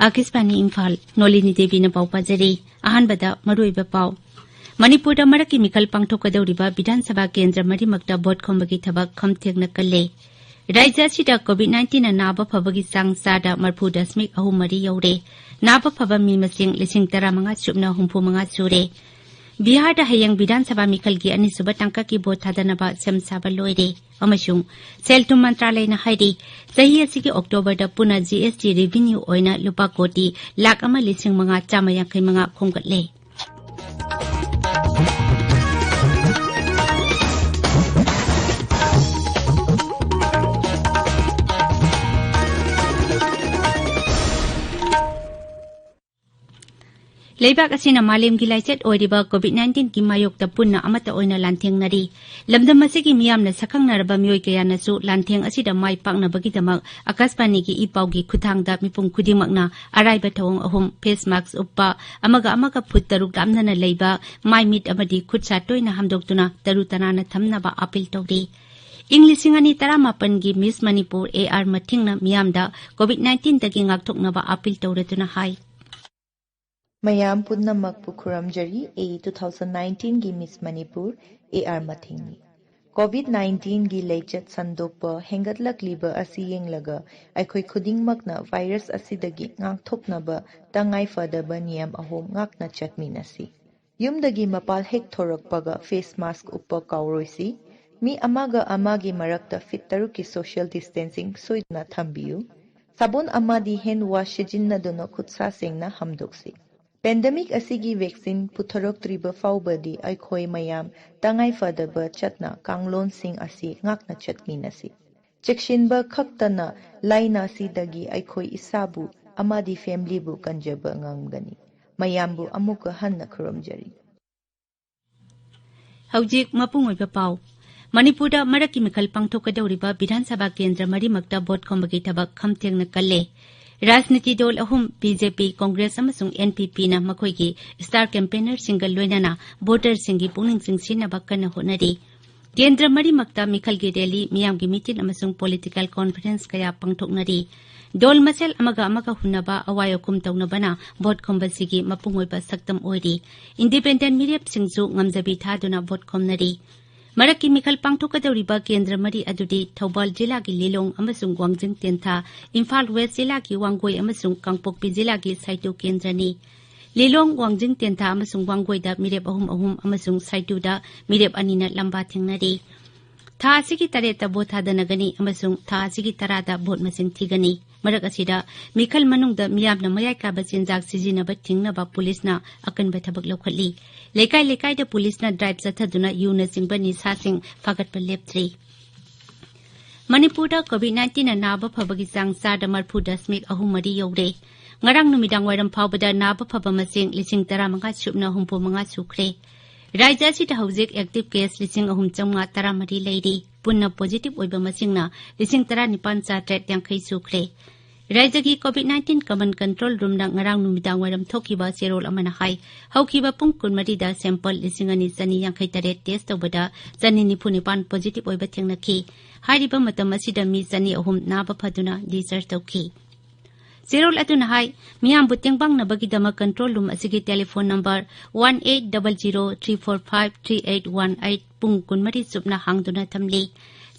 Akispani Imphal Nolini Devi na pau pajari ahanbada maruiba pau Manipur da maraki mikal pangthokadoriba Bidhan Sabha Kendra marimakta bot khombagi thabak khamthekna kalle Raija sida COVID-19 na naba phabagi sang sada marphu dasmik ahum mari yaure naba phaba mi masing lising tara manga chupna humpu manga sure Bihar da hayang Bidhan Sabha mikal gi ani suba tangka ki bot thadanaba semsaba loire amashung seltum mantralay na haidi sahi asigi October da puna GST revenue oina lupa koti lakh ama lising mga chamayang kay mga khongkatle Leibak asina malim gi laichet oiriba COVID-19 ki mayok ta punna amata oina lantheng nari lamdam asigi miyam na sakhang naraba miyoi kaya na su lantheng asida mai pakna bagi damak akasbani ki ipau gi khuthang da mipum khudimak na araiba thawong ahum face mask uppa amaga phut taruk damna na leiba mai mit amadi khutsa toina hamdoktuna taru tanana thamna ba appeal tawri English ingani taramapan gi Miss Manipur AR mathingna miyamda COVID-19 dagi ngakthokna ba appeal tawratuna hai Mayam Pudnamak Pukuram Jari A 2019 gi Miss Manipur AR Mathingni COVID-19 gi lechat sandopa hengatlak liba asi yenglaga aikhoi khudingmakna virus asidagi ngakthoknaba tangai fadaba niyam ahom ngakna chatminasi yumdagi mapal hek thorakpaga face mask uppa kauroisi mi amaga amagi marakta fit taruki social distancing soidna thambiu sabon amadi hand wash sijinna dono khutsa sengna hamdoksi Pandemic asigi vaccine putharok triba faubadi aikhoi mayam tangai fadaba chatna kanglon sing asi ngakna chatminasi chekshinba khaktana laina sidagi aikhoi isabu amadi family bu kanjaba ngamgani mayambu amuka hanna khurumjari Haujik mapungoi pau Manipurda maraki mikal pangthokadoriba Bidhan Sabha Kendra marimakta bot khombagi thabak khamthengna kalle Rajniti dol ahum BJP Congress amasung NPP na makoigi star campaigner single loinana voter singi puning sing sinaba kana honari Kendra marimakta mikal gi rally miyam gi meeting amasung political conference kaya pangthoknari dol masel amaga hunaba awayokum tawnabana vote khombasigi mapungoiba saktam oiri independent media singsu ngamjabi thaduna vote khomnari Maraki mikal pangthokadoriba Kendra mari adudi Thoubal jila gi Lilong amasung Wangjing Tentha Imphal West jila gi Wangoi amasung Kangpokpi jila gi Saitu Kendrani Lilong Wangjing Tentha amasung Wangoi da mirep ahum amasung Saitu da mirep anina lamba thengnari Tha asigi tareta bot hadanagani amasung tha asigi tarada bot masing thigani marak asida mikal manungda miyamna mayai ka bachinjak sijinaba thingnaba pulisna akanba thabak lokhatli lekai da pulisna drive chathaduna yuna singbani sasing fagatpa leptri Manipurda COVID-19 na naba phabagi sang sada marphu dasmik ahumari yore ngarang numidang wairam phawbada naba phaba masing lising tara manga chupna humpu manga sukre Raija sida haujik active case lising ahum chamnga tara mari leiri punna positive oiba masingna lising tara nipan cha tret yankhai sukre Raija gi COVID-19 command control room na ngarang numidang wairam thokiba serol amana hai haukiba pung kunmari da sample lising ani chani yankhai tare test tawbada chani nipunipan positive oiba thengnaki hariba matam asida mi chani ahum naba phaduna discharge tawki Zerol atuna hai miyam buteng bang na bagi dama control room asigi telephone number 180034538818 pung kunmari supna hangduna thamli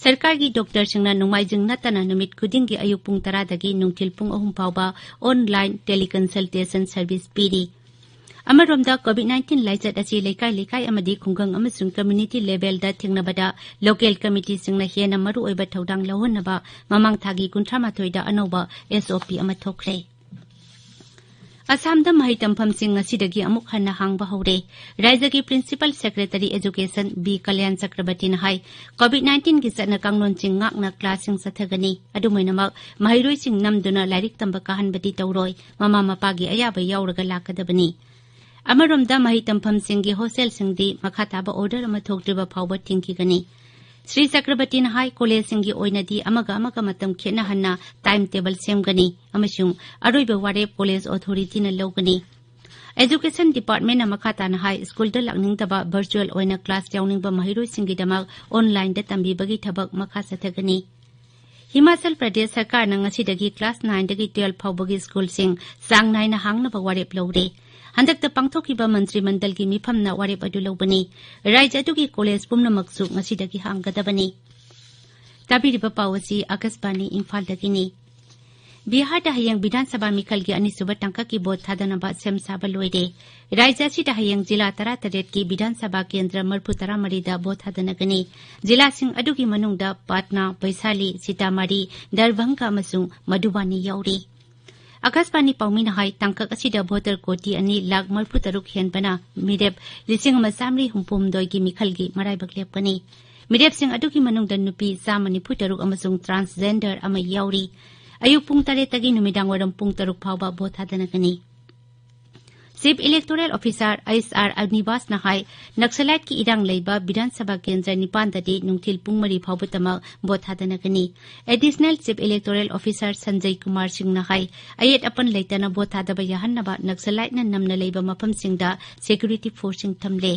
sarkar gi doctor singna numaijing natana numit kuding gi ayuk pung tara dagi nungtil pung ahum pawba online teleconsultation service piri Amaromda COVID-19 laichat asi lekai amadi khunggang amasung community level da thingnabada local committee singna hena maru oiba thodang lahonnaba mamang thagi kunthamathoi da anoba SOP ama thokre Assam da mahitam phamsing asidagi amuk hanna hangba hore Raija gi principal secretary education B Kalyan Chakrabarti na hai COVID-19 gi satna kanglon ching ngakna class sing sathagani adumainamak mahiroi sing namduna lairik tamba kahan bati tawroi mama mapagi ayaba yauraga lakadabani Amaromda mahitam phamsing hostel singdi makhataba order ama thoktriba phawba tingkigani Sri Chakrabarti na hai college singi oinadi amaga matam khena hanna timetable semgani amasung aroiba ware college authority na logani Education department na makhata na hai school da lakning taba virtual oina class yawning ba mahiroi singi damak online da tambi bagi thabak makha sathagani Himachal Pradesh सरकार ngasi class 9 dagi 12 फाउबगी school सिंग सांग नाइना हांगनबा वारेप लौरे हंदकता पांगथोकिबा मंत्री मंडल की मिफमना वारेप अदु लौबनी राज्य अदुगी college पुमनमकसु ngasi हांगदबनी ताबिरिबा पावसी Akashvani Imphal दगिनी Bihar हयंग विधानसभा मिखल की अनिसुबा टंका की boat थादनबा same साबा लोइदे राज्य सिदा हयंग जिला 38 की विधानसभा केंद्र मरफु 13 दा बोट थादनगनी जिला सिंह अदुगी मनुंगदा पाटना वैशाली सीतामढ़ी दरभंगा अमसुंग मधुबनी याउरी आकाशवाणी पाउमिन हाई टंका असिदा भोटर कोटी अनि लाख मरफु 3 हेनबना मिरेप लिसिंग मसामरी हुंपुमदोय की मिखल की मराइबक लेपनी मिरेप सिंह अदुगी मनुंगदा नुपी सामनि फुटरुक अमसुंग ट्रांसजेंडर अमा याउरी अयुक पुंग 3 तगी नुमिदांग वरम पुंग 3 फाउबा बोट थादनगनी chief electoral officer SR Agnivas नहाय नक्सलाइट की इरांग लेबा विधानसभा केंद्र 9 ददी नुंगथिल पुंग 3 फाउबतमा बोट थादनगनी additional chief electoral officer Sanjay Kumar Singh नहाय अयेट अपन लेतना बोट थादबा याहन्नबा नक्सलाइट न नमना लेबा मफम सिंगदा सिक्योरिटी फोर्सिंग थमले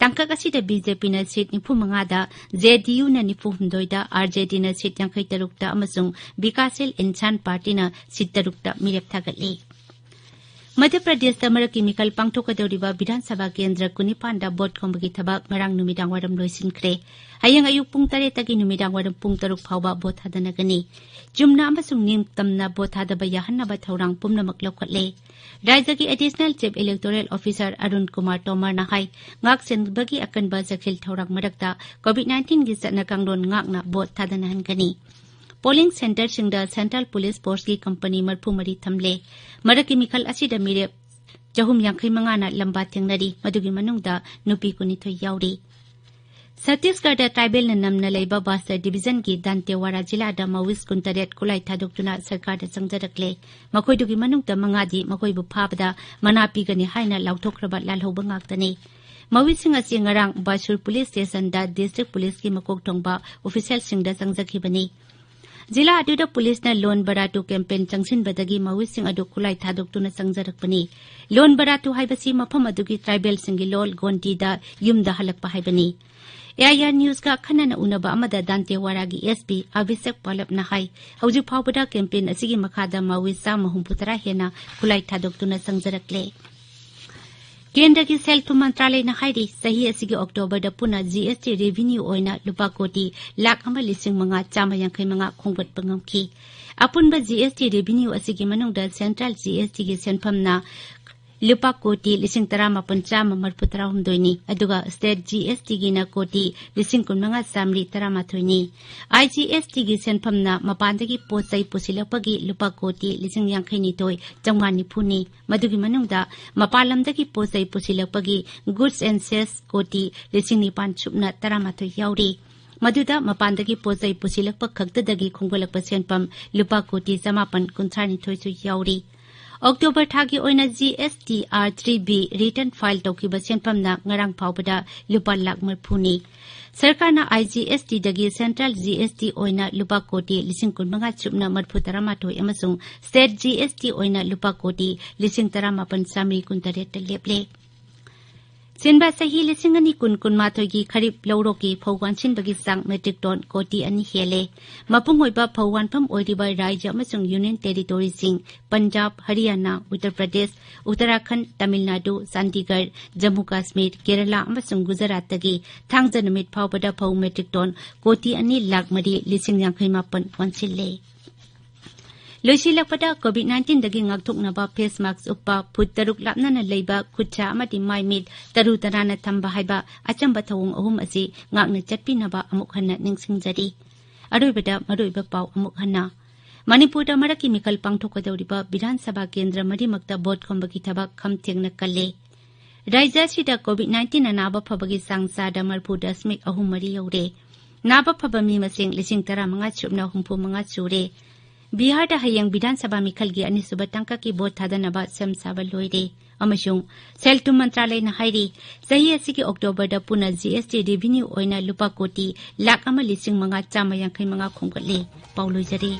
तंका असिदा बीजेपी न सीट 95 दा जेडीयू न 94 दा आरजेडी न सीट 53 दा अमसुंग विकासशील इंसान पार्टी न सीट 3 दा मिरेप थागले मध्य प्रदेश मरकी मिखल पांगथोकदौरिबा विधानसभा केंद्र 19 बोट खोंबगी थबक ngरang नुमिदांग वारम लोइसिनख्रे हयंग अयुक पुंग 3 तगी नुमिदांग वारम पुंग 3 फाउबा बोट थादनगनी जुमना अमसुंग निमतमना बोट थादबा याहन्नबा थौरांग पुमनमक लौखटले राज्य की additional chief electoral officer Arun Kumar Tomar नहाय ngaksenbagi akanba जाखिल थौरांग मरकता कोविड-19 की सतना कांगलोन ngakना बोट थादनहनगनी पोलिंग सेंटर सिंगदा सेंट्रल पुलिस फोर्स की कंपनी मरफु मरी थमले मरकी मिखल असिदा मिरे 485 ना लंबा थेंगनरी मदुगी मनुंगदा नुपी कुनिथोय याउरी छत्तीसगढ़ ट्राइबल नमना लेबा बास्तर डिवीजन की दांतेवाड़ा जिला दा मविस 19 कुलाई थादोक्तुना सरकार संगदरकले मखोइदुगी मनुंगदा मंगादी मखोइबु फाबदा मनापीगनी हाइना लाउथोख्रबा लालहौबा ngakतने मविसिंग असि ngarang बासुर पुलिस स्टेशन दा डिस्ट्रिक्ट पुलिस की मकोक थोंबा ऑफिशियल सिंगदा संगजखिबनी जिला अदुदा पुलिस न लोन बरातु कैंपेन चंगसिनबदगी मविसिंग अदु खुलाई थादोक्तुना संगजरकपनी लोन बरातु हाइबसी मफम अदुगी ट्राइबल सिंगी लोल गोंटीदा युमदा हलकपा हाइबनी एआईआर न्यूज का खनन उनबा अमदा दांतेवाड़ागी एसपी अभिषेक पालप नहाय हौजि फावबदा कैंपेन असिगी मखादा मविसा महुंपुतरा हेना खुलाई थादोक्तुना संगजरकले केंद्र की सेल्फ मंत्रालय नहायरी सही असिगी अक्टोबर दा पुना जीएसटी रेवेन्यू ओइना लुपा कोटी लाख 1,550 खोंगटपा ngamki अपुनबा जीएसटी रेवेन्यू असिगी मनुंगदा सेंट्रल जीएसटी की सेंफमना लुपा कोटी 1,550 अदुगा स्टेट जीएसटी की न कोटी 19,913 आईजीएसटी की सेंफमना मपानदगी पोसै पुसिलपगी लुपा कोटी 52,990 मदुगी मनुंगदा मपालमदगी पोसै पुसिलपगी गुड्स एंड सेल्स कोटी 9,913 याउरी मदुदा मपानदगी पोसै पुसिलप खक्तदगी खोंगलप सेंपम लुपा कोटी 9,912 याउरी अक्टोबर थागी ओइना जीएसटीआर 3B रिटर्न फाइल तौकिबा सेंफमना ngarang फावबदा लुपा लाख मरफुनी सरकारना आईजीएसटी दगी सेंट्रल जीएसटी ओइना लुपा कोटी 19,913 अमसुंग स्टेट जीएसटी ओइना लुपा कोटी 19,913 लेपले सिनबा सही 2019 की खरीफ लौरो की फौवान सिनबगी सांग मेट्रिक टन कोटी अनि हेले मपुंग होइबा फौवानफम ओइरिबा राज्य अमसुंग यूनियन टेरिटोरी सिंग पंजाब हरियाणा उत्तर प्रदेश उत्तराखंड तमिलनाडु चंडीगढ़ जम्मू कश्मीर केरला अमसुंग गुजरात तगी थांगजा नमित फावबदा फौ मेट्रिक टन कोटी अनि लाख 9,58 वंसिले लोइसिलपदा कोविड-19 दगी ngakthoknaba फेस मास्क उपा फुट 3 लापना लेबा खुच्चा अमदि माइमिट तरु तराना थंबा हाइबा अचंबा थवंग अहुम असि ngakna चटपिनबा अमुक हन्ना निंगसिंगजरी अरोइबदा मरोइबा पाव अमुक हन्ना मणिपुर मरकी मिकल पांगथोकदौरिबा विधानसभा केंद्र मरिमक्ता बोट खोंबगी थबक खमथेंगना कल्ले राज्य सिदा कोविड-19 अनाबा फबगी सांगसादा मरफु 0.3 यौरे नाबा फबा मी मसिंग 13,595 सुरे बिहार दा हयंग विधानसभा मिखल की अनिसुबा टंका की बोट थादनबा सेम साबा लोइरे अमसुंग सेल्टुम मंत्रालय न हाइरी सही असिगी अक्टोबर दा पुना जीएसटी रेवेन्यू ओइना लुपा कोटी लाख 1,550 खोंगले पाउलोइजरी।